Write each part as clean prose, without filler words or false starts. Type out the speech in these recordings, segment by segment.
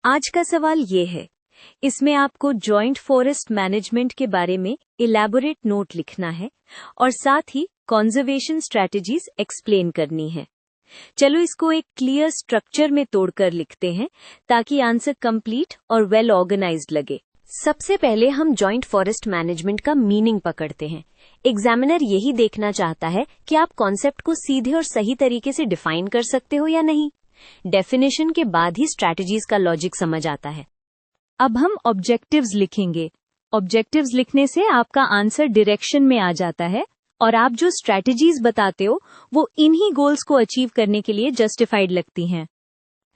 आज का सवाल ये है, इसमें आपको जॉइंट फॉरेस्ट मैनेजमेंट के बारे में इलैबोरेट नोट लिखना है और साथ ही कंजर्वेशन स्ट्रैटेजीज एक्सप्लेन करनी है। चलो इसको एक क्लियर स्ट्रक्चर में तोड़कर लिखते हैं ताकि आंसर कंप्लीट और वेल ऑर्गेनाइज्ड लगे। सबसे पहले हम जॉइंट फॉरेस्ट मैनेजमेंट का मीनिंग पकड़ते हैं। एग्जामिनर यही देखना चाहता है कि आप कॉन्सेप्ट को सीधे और सही तरीके से डिफाइन कर सकते हो या नहीं। डेफिनेशन के बाद ही स्ट्रैटेजीज का लॉजिक समझ आता है। अब हम ऑब्जेक्टिव्स लिखेंगे। ऑब्जेक्टिव्स लिखने से आपका आंसर डायरेक्शन में आ जाता है और आप जो स्ट्रैटेजीज बताते हो वो इन्हीं गोल्स को अचीव करने के लिए जस्टिफाइड लगती हैं।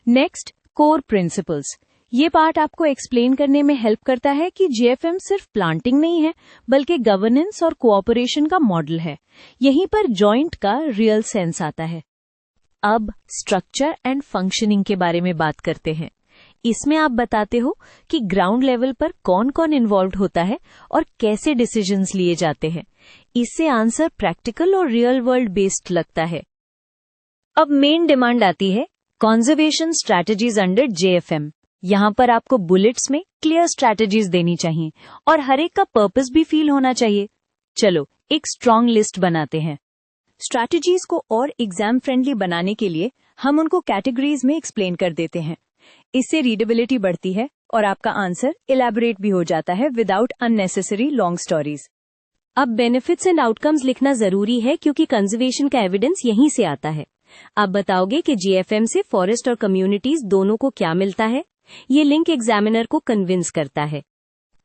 Next, core principles. ये पार्ट आपको एक्सप्लेन करने में हेल्प करता है कि जीएफएम सिर्फ प्लांटिंग नहीं है बल्कि गवर्नेंस और कोऑपरेशन का मॉडल है। यहीं पर जॉइंट का रियल सेंस आता है। अब स्ट्रक्चर एंड फंक्शनिंग के बारे में बात करते हैं। इसमें आप बताते हो कि ग्राउंड लेवल पर कौन कौन इन्वॉल्व होता है और कैसे डिसीजंस लिए जाते हैं। इससे आंसर प्रैक्टिकल और रियल वर्ल्ड बेस्ड लगता है। अब मेन डिमांड आती है कंजर्वेशन स्ट्रैटेजीज अंडर जेएफएम। यहाँ पर आपको बुलेट्स में क्लियर स्ट्रैटेजीज देनी चाहिए और हर एक का पर्पस भी फील होना चाहिए। चलो एक स्ट्रॉन्ग लिस्ट बनाते हैं। स्ट्रैटेजीज को और एग्जाम फ्रेंडली बनाने के लिए हम उनको कैटेगरीज में एक्सप्लेन कर देते हैं। इससे रीडेबिलिटी बढ़ती है और आपका आंसर इलैबोरेट भी हो जाता है विदाउट अननेसेसरी लॉन्ग स्टोरीज। अब बेनिफिट्स एंड आउटकम्स लिखना जरूरी है क्योंकि कंजर्वेशन का एविडेंस यहीं से आता है। आप बताओगे कि जीएफएम से फॉरेस्ट और कम्युनिटीज दोनों को क्या मिलता है। ये लिंक एग्जामिनर को कन्विंस करता है।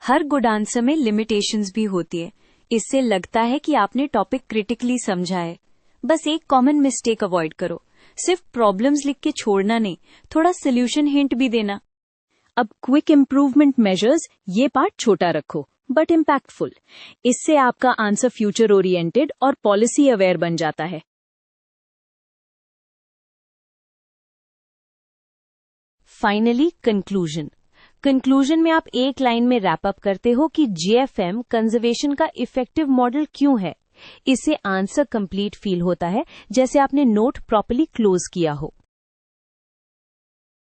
हर गुड आंसर में लिमिटेशंस भी होती है। इससे लगता है कि आपने टॉपिक क्रिटिकली समझा है। बस एक कॉमन मिस्टेक अवॉइड करो, सिर्फ प्रॉब्लम्स लिख के छोड़ना नहीं, थोड़ा सोल्यूशन हिंट भी देना। अब क्विक इम्प्रूवमेंट मेजर्स, ये पार्ट छोटा रखो बट इम्पैक्टफुल। इससे आपका आंसर फ्यूचर ओरिएंटेड और पॉलिसी अवेयर बन जाता है। Finally conclusion. कंक्लूजन में आप एक लाइन में रैप अप करते हो कि जीएफएम कंजर्वेशन का इफेक्टिव मॉडल क्यों है। इससे आंसर कंप्लीट फील होता है, जैसे आपने नोट प्रॉपर्ली क्लोज किया हो।